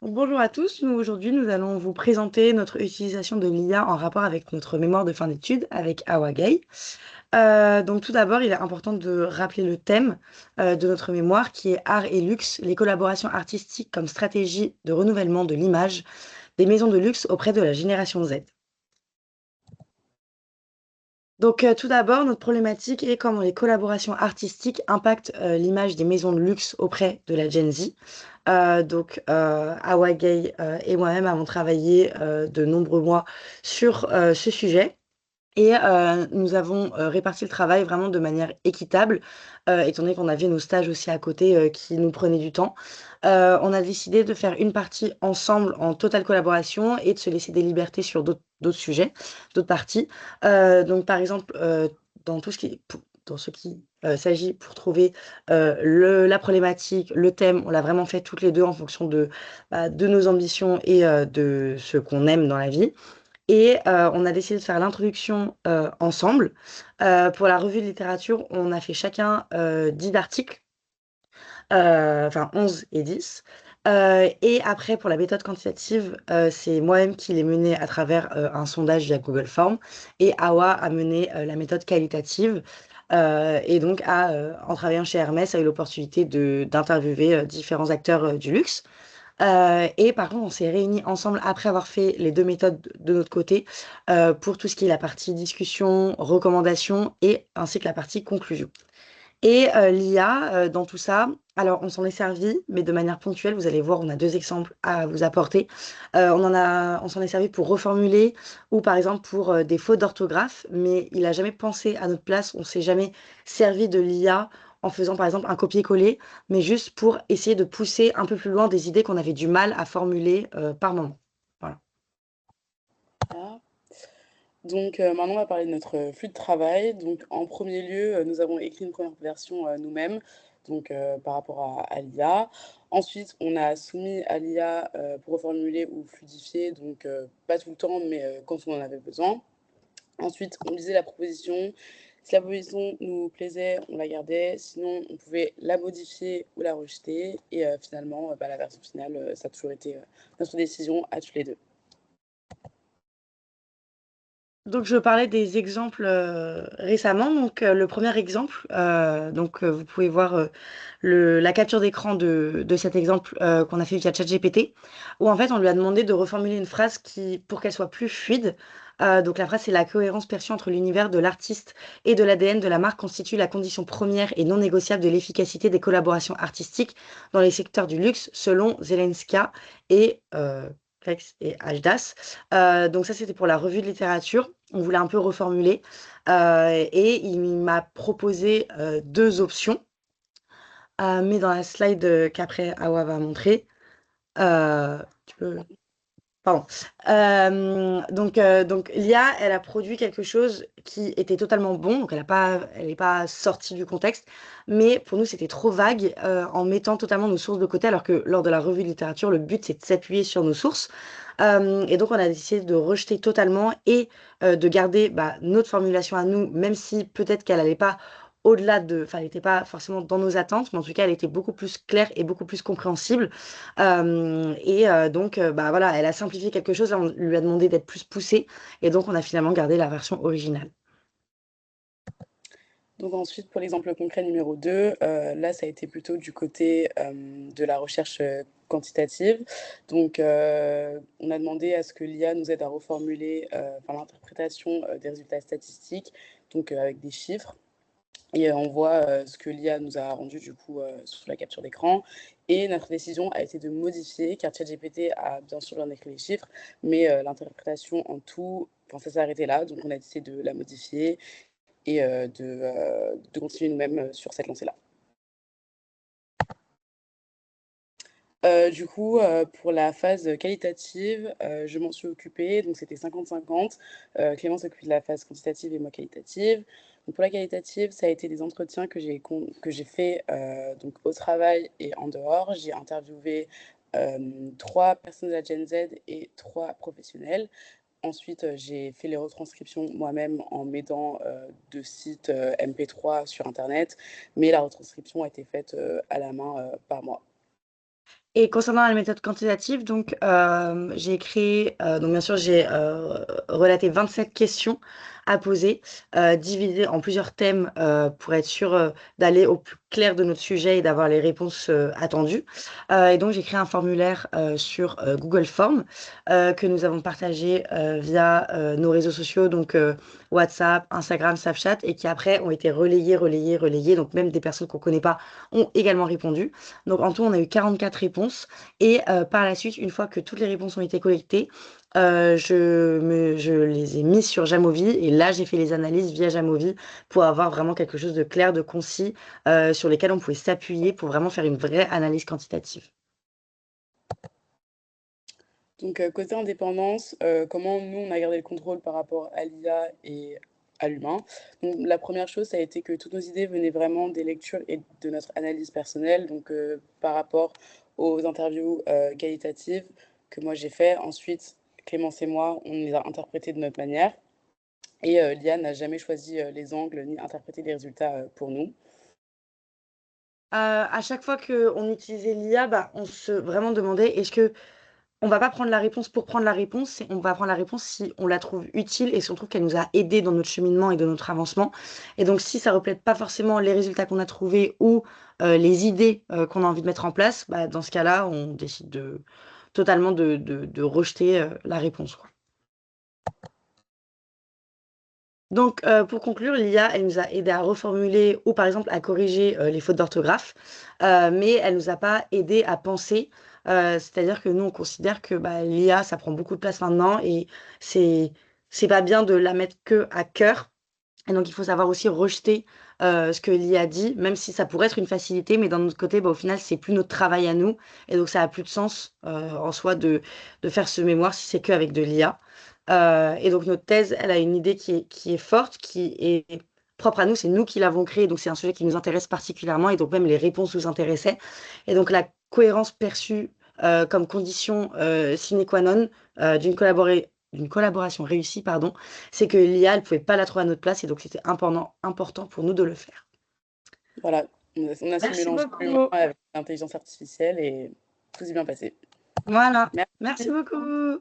Bonjour à tous, aujourd'hui nous allons vous présenter notre utilisation de l'IA en rapport avec notre mémoire de fin d'études avec Awagay. Donc tout d'abord, il est important de rappeler le thème de notre mémoire qui est art et luxe, les collaborations artistiques comme stratégie de renouvellement de l'image des maisons de luxe auprès de la génération Z. Donc tout d'abord, notre problématique est comment les collaborations artistiques impactent l'image des maisons de luxe auprès de la Gen Z. Awa Gay et moi-même avons travaillé de nombreux mois sur ce sujet. Et nous avons réparti le travail vraiment de manière équitable, étant donné qu'on avait nos stages aussi à côté qui nous prenaient du temps. On a décidé de faire une partie ensemble en totale collaboration et de se laisser des libertés sur d'autres sujets, d'autres parties. Donc par exemple, dans tout ce qui, dans ce qui s'agit pour trouver la problématique, le thème, on l'a vraiment fait toutes les deux en fonction de nos ambitions et de ce qu'on aime dans la vie. Et on a décidé de faire l'introduction ensemble. Pour la revue de littérature, on a fait chacun 10 articles, enfin 11 et 10. Et après, pour la méthode quantitative, c'est moi-même qui l'ai menée à travers un sondage via Google Form. Et Awa a mené la méthode qualitative. Et donc, en travaillant chez Hermès, a eu l'opportunité d'interviewer différents acteurs du luxe. Et par contre, on s'est réunis ensemble après avoir fait les deux méthodes de notre côté pour tout ce qui est la partie discussion, recommandation et ainsi que la partie conclusion. Et l'IA dans tout ça, alors on s'en est servi, mais de manière ponctuelle. Vous allez voir, on a deux exemples à vous apporter. On s'en est servi pour reformuler ou par exemple pour des fautes d'orthographe, mais il a jamais pensé à notre place. On s'est jamais servi de l'IA en faisant par exemple un copier-coller, mais juste pour essayer de pousser un peu plus loin des idées qu'on avait du mal à formuler par moment. Voilà. Ah. Donc maintenant on va parler de notre flux de travail. Donc en premier lieu, nous avons écrit une première version nous-mêmes, donc par rapport à l'IA. Ensuite, on a soumis à l'IA pour reformuler ou fluidifier, donc pas tout le temps, mais quand on en avait besoin. Ensuite, on lisait la proposition. Si la proposition nous plaisait, on la gardait. Sinon, on pouvait la modifier ou la rejeter. Et finalement, la version finale, ça a toujours été notre décision à tous les deux. Donc, je parlais des exemples récemment. Donc, le premier exemple, vous pouvez voir la capture d'écran de cet exemple qu'on a fait via ChatGPT, où en fait, on lui a demandé de reformuler une phrase pour qu'elle soit plus fluide. Donc, la phrase, c'est la cohérence perçue entre l'univers de l'artiste et de l'ADN de la marque constitue la condition première et non négociable de l'efficacité des collaborations artistiques dans les secteurs du luxe, selon Zelenska et Klex et Ajdas. Donc ça, c'était pour la revue de littérature. On voulait un peu reformuler. Et il m'a proposé deux options, mais dans la slide qu'après Awa va montrer. Tu peux... Pardon. Donc l'IA, elle a produit quelque chose qui était totalement bon, donc elle n'est pas sortie du contexte, mais pour nous c'était trop vague en mettant totalement nos sources de côté, alors que lors de la revue de littérature, le but c'est de s'appuyer sur nos sources. Et donc on a décidé de rejeter totalement et de garder notre formulation à nous, même si peut-être qu'elle n'allait pas enfin elle n'était pas forcément dans nos attentes, mais en tout cas elle était beaucoup plus claire et beaucoup plus compréhensible. Voilà, elle a simplifié quelque chose, là, on lui a demandé d'être plus poussée, et donc on a finalement gardé la version originale. Donc ensuite, pour l'exemple concret numéro 2, là, ça a été plutôt du côté de la recherche quantitative. Donc, on a demandé à ce que l'IA nous aide à reformuler l'interprétation des résultats statistiques, donc avec des chiffres. Et on voit ce que l'IA nous a rendu du coup sur la capture d'écran. Et notre décision a été de modifier, car ChatGPT a bien sûr bien écrit les chiffres, mais l'interprétation en tout, enfin, ça s'est arrêté là. Donc on a décidé de la modifier et de continuer nous-mêmes sur cette lancée-là. Du coup, pour la phase qualitative, je m'en suis occupée, donc c'était 50-50. Clément s'occupe de la phase quantitative et moi qualitative. Donc pour la qualitative, ça a été des entretiens que j'ai fait donc au travail et en dehors. J'ai interviewé 3 personnes de la Gen Z et 3 professionnels. Ensuite, j'ai fait les retranscriptions moi-même en m'aidant de sites MP3 sur internet, mais la retranscription a été faite à la main par moi. Et concernant la méthode quantitative, donc j'ai créé, donc bien sûr j'ai relaté 27 questions à poser, divisées en plusieurs thèmes pour être sûr d'aller au plus clair de notre sujet et d'avoir les réponses attendues. Et donc j'ai créé un formulaire sur Google Forms que nous avons partagé via nos réseaux sociaux, donc WhatsApp, Instagram, Snapchat, et qui après ont été relayés, relayés, relayés. Donc même des personnes qu'on ne connaît pas ont également répondu. Donc en tout, on a eu 44 réponses. Et par la suite, une fois que toutes les réponses ont été collectées, je les ai mises sur Jamovi. Et là, j'ai fait les analyses via Jamovi pour avoir vraiment quelque chose de clair, de concis, sur lesquels on pouvait s'appuyer pour vraiment faire une vraie analyse quantitative. Donc, côté indépendance, comment nous, on a gardé le contrôle par rapport à l'IA et à l'humain. Donc, la première chose, ça a été que toutes nos idées venaient vraiment des lectures et de notre analyse personnelle, donc par rapport aux interviews qualitatives que moi j'ai fait. Ensuite, Clémence et moi, on les a interprétées de notre manière. Et l'IA n'a jamais choisi les angles ni interprété les résultats pour nous. À chaque fois qu'on utilisait l'IA, bah, on se vraiment demandait est-ce que on va pas prendre la réponse pour prendre la réponse, on va prendre la réponse si on la trouve utile et si on trouve qu'elle nous a aidé dans notre cheminement et dans notre avancement. Et donc, si ça reflète pas forcément les résultats qu'on a trouvés ou les idées qu'on a envie de mettre en place, bah, dans ce cas-là, on décide totalement de rejeter la réponse, quoi. Donc, pour conclure, l'IA, elle nous a aidé à reformuler ou par exemple à corriger les fautes d'orthographe, mais elle nous a pas aidé à penser. C'est-à-dire que nous, on considère que bah, l'IA, ça prend beaucoup de place maintenant et c'est c'est pas bien de la mettre que à cœur. Et donc, il faut savoir aussi rejeter ce que l'IA dit, même si ça pourrait être une facilité, mais d'un autre côté, bah, au final, c'est plus notre travail à nous. Et donc, ça a plus de sens en soi de faire ce mémoire si c'est qu'avec de l'IA. Et donc, notre thèse, elle a une idée qui est forte, qui est propre à nous. C'est nous qui l'avons créée, donc c'est un sujet qui nous intéresse particulièrement. Et donc, même les réponses nous intéressaient. Et donc, la cohérence perçue comme condition sine qua non d'une collaboration réussie, pardon, c'est que l'IA, elle pouvait pas la trouver à notre place et donc c'était important pour nous de le faire. Voilà, on a su Merci mélanger l'humain beaucoup. avec l'intelligence artificielle et tout s'est bien passé. Voilà. Merci Merci. beaucoup.